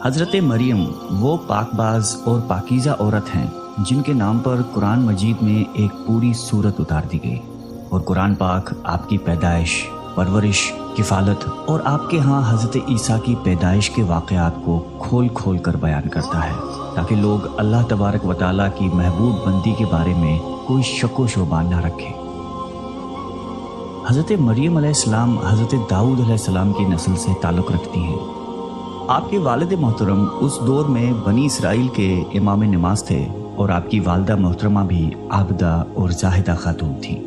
حضرت مریم وہ پاکباز اور پاکیزہ عورت ہیں جن کے نام پر قرآن مجید میں ایک پوری سورت اتار دی گئی، اور قرآن پاک آپ کی پیدائش، پرورش، کفالت اور آپ کے ہاں حضرت عیسیٰ کی پیدائش کے واقعات کو کھول کھول کر بیان کرتا ہے، تاکہ لوگ اللہ تبارک و تعالیٰ کی محبوب بندی کے بارے میں کوئی شک و شبہ نہ رکھیں۔ حضرت مریم علیہ السلام حضرت داؤد علیہ السلام کی نسل سے تعلق رکھتی ہیں۔ آپ کے والد محترم اس دور میں بنی اسرائیل کے امام نماز تھے، اور آپ کی والدہ محترمہ بھی عابدہ اور زاہدہ خاتون تھیں۔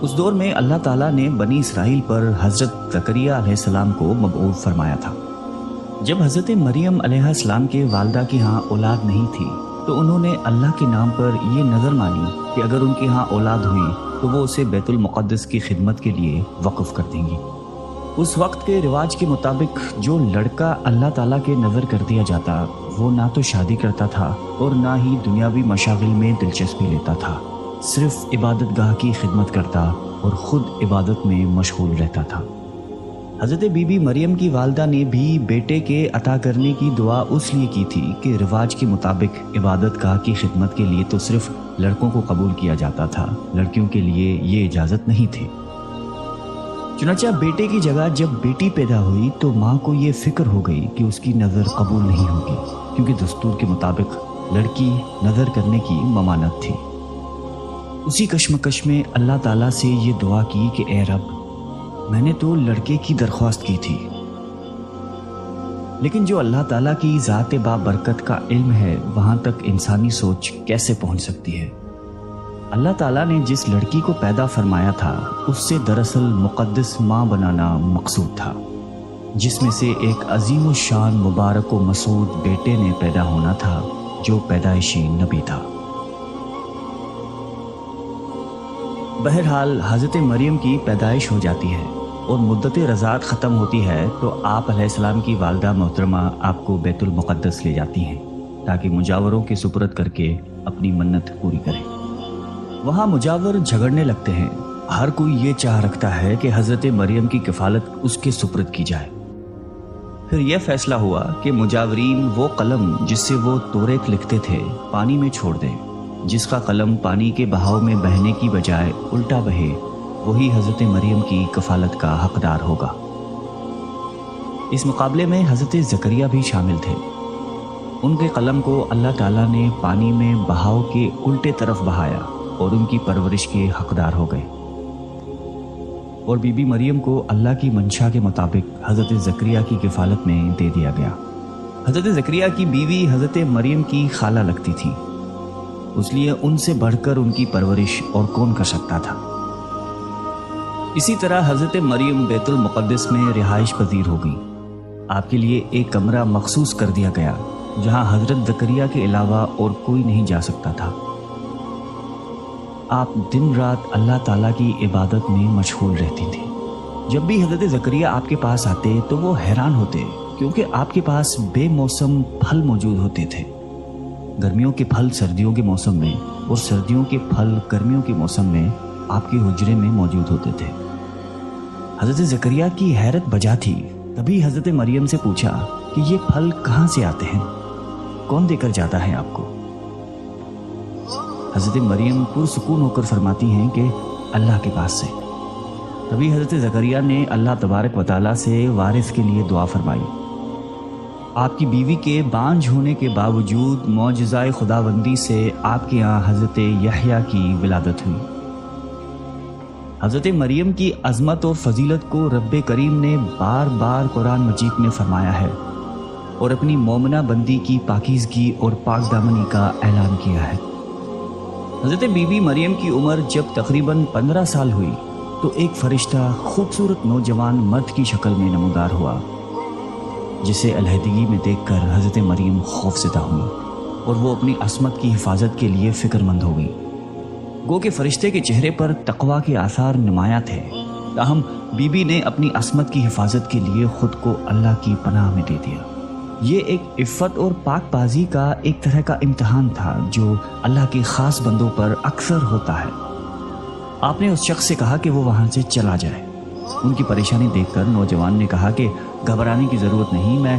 اس دور میں اللہ تعالیٰ نے بنی اسرائیل پر حضرت زکریہ علیہ السلام کو مبعوث فرمایا تھا۔ جب حضرت مریم علیہ السلام کے والدہ کے ہاں اولاد نہیں تھی تو انہوں نے اللہ کے نام پر یہ نظر مانی کہ اگر ان کے ہاں اولاد ہوئی تو وہ اسے بیت المقدس کی خدمت کے لیے وقف کر دیں گی۔ اس وقت کے رواج کے مطابق جو لڑکا اللہ تعالیٰ کے نظر کر دیا جاتا وہ نہ تو شادی کرتا تھا اور نہ ہی دنیاوی مشاغل میں دلچسپی لیتا تھا، صرف عبادت گاہ کی خدمت کرتا اور خود عبادت میں مشغول رہتا تھا۔ حضرت بی بی مریم کی والدہ نے بھی بیٹے کے عطا کرنے کی دعا اس لیے کی تھی کہ رواج کے مطابق عبادت گاہ کی خدمت کے لیے تو صرف لڑکوں کو قبول کیا جاتا تھا، لڑکیوں کے لیے یہ اجازت نہیں تھی۔ چنانچہ بیٹے کی جگہ جب بیٹی پیدا ہوئی تو ماں کو یہ فکر ہو گئی کہ اس کی نظر قبول نہیں ہوگی، کیونکہ دستور کے مطابق لڑکی نظر کرنے کی ممانعت تھی۔ اسی کشمکش میں اللہ تعالیٰ سے یہ دعا کی کہ اے رب، میں نے تو لڑکے کی درخواست کی تھی، لیکن جو اللہ تعالیٰ کی ذات بابرکت کا علم ہے وہاں تک انسانی سوچ کیسے پہنچ سکتی ہے؟ اللہ تعالیٰ نے جس لڑکی کو پیدا فرمایا تھا اس سے دراصل مقدس ماں بنانا مقصود تھا، جس میں سے ایک عظیم الشان مبارک و مسعود بیٹے نے پیدا ہونا تھا جو پیدائشی نبی تھا۔ بہرحال حضرت مریم کی پیدائش ہو جاتی ہے اور مدت رضاعت ختم ہوتی ہے تو آپ علیہ السلام کی والدہ محترمہ آپ کو بیت المقدس لے جاتی ہیں تاکہ مجاوروں کے سپرد کر کے اپنی منت پوری کریں۔ وہاں مجاور جھگڑنے لگتے ہیں، ہر کوئی یہ چاہ رکھتا ہے کہ حضرت مریم کی کفالت اس کے سپرد کی جائے۔ پھر یہ فیصلہ ہوا کہ مجاورین وہ قلم جس سے وہ توریت لکھتے تھے پانی میں چھوڑ دیں، جس کا قلم پانی کے بہاؤ میں بہنے کی بجائے الٹا بہے وہی حضرت مریم کی کفالت کا حقدار ہوگا۔ اس مقابلے میں حضرت زکریا بھی شامل تھے۔ ان کے قلم کو اللہ تعالیٰ نے پانی میں بہاؤ کے الٹے طرف بہایا اور ان کی پرورش کے حقدار ہو گئے، اور بی بی مریم کو اللہ کی منشا کے مطابق حضرت زکریا کی کفالت میں دے دیا گیا۔ حضرت زکریا کی بیوی حضرت مریم کی خالہ لگتی تھی، اس لیے ان سے بڑھ کر ان کی پرورش اور کون کر سکتا تھا۔ اسی طرح حضرت مریم بیت المقدس میں رہائش پذیر ہو گئی۔ آپ کے لیے ایک کمرہ مخصوص کر دیا گیا جہاں حضرت زکریا کے علاوہ اور کوئی نہیں جا سکتا تھا۔ آپ دن رات اللہ تعالیٰ کی عبادت میں مشغول رہتی تھی۔ جب بھی حضرت زکریا آپ کے پاس آتے تو وہ حیران ہوتے، کیونکہ آپ کے پاس بے موسم پھل موجود ہوتے تھے۔ گرمیوں کے پھل سردیوں کے موسم میں اور سردیوں کے پھل گرمیوں کے موسم میں آپ کے حجرے میں موجود ہوتے تھے۔ حضرت زکریا کی حیرت بجا تھی، تبھی حضرت مریم سے پوچھا کہ یہ پھل کہاں سے آتے ہیں، کون دے کر جاتا ہے آپ کو؟ حضرت مریم پرسکون ہو کر فرماتی ہیں کہ اللہ کے پاس سے۔ تبھی حضرت زکریا نے اللہ تبارک و تعالیٰ سے وارث کے لیے دعا فرمائی۔ آپ کی بیوی کے بانجھ ہونے کے باوجود معجزۂ خداوندی سے آپ کے یہاں حضرت یحییٰ کی ولادت ہوئی۔ حضرت مریم کی عظمت اور فضیلت کو رب کریم نے بار بار قرآن مجید میں فرمایا ہے اور اپنی مومنہ بندی کی پاکیزگی اور پاک دامنی کا اعلان کیا ہے۔ حضرت بی بی مریم کی عمر جب تقریباً 15 سال ہوئی تو ایک فرشتہ خوبصورت نوجوان مرد کی شکل میں نمودار ہوا، جسے علیحدگی میں دیکھ کر حضرت مریم خوفزدہ ہوئی اور وہ اپنی عصمت کی حفاظت کے لیے فکر مند ہو گئی۔ گو کہ فرشتے کے چہرے پر تقویٰ کے آثار نمایاں تھے، تاہم بی بی نے اپنی عصمت کی حفاظت کے لیے خود کو اللہ کی پناہ میں دے دیا۔ یہ ایک عفت اور پاک بازی کا ایک طرح کا امتحان تھا جو اللہ کے خاص بندوں پر اکثر ہوتا ہے۔ آپ نے اس شخص سے کہا کہ وہ وہاں سے چلا جائے۔ ان کی پریشانی دیکھ کر نوجوان نے کہا کہ گھبرانے کی ضرورت نہیں، میں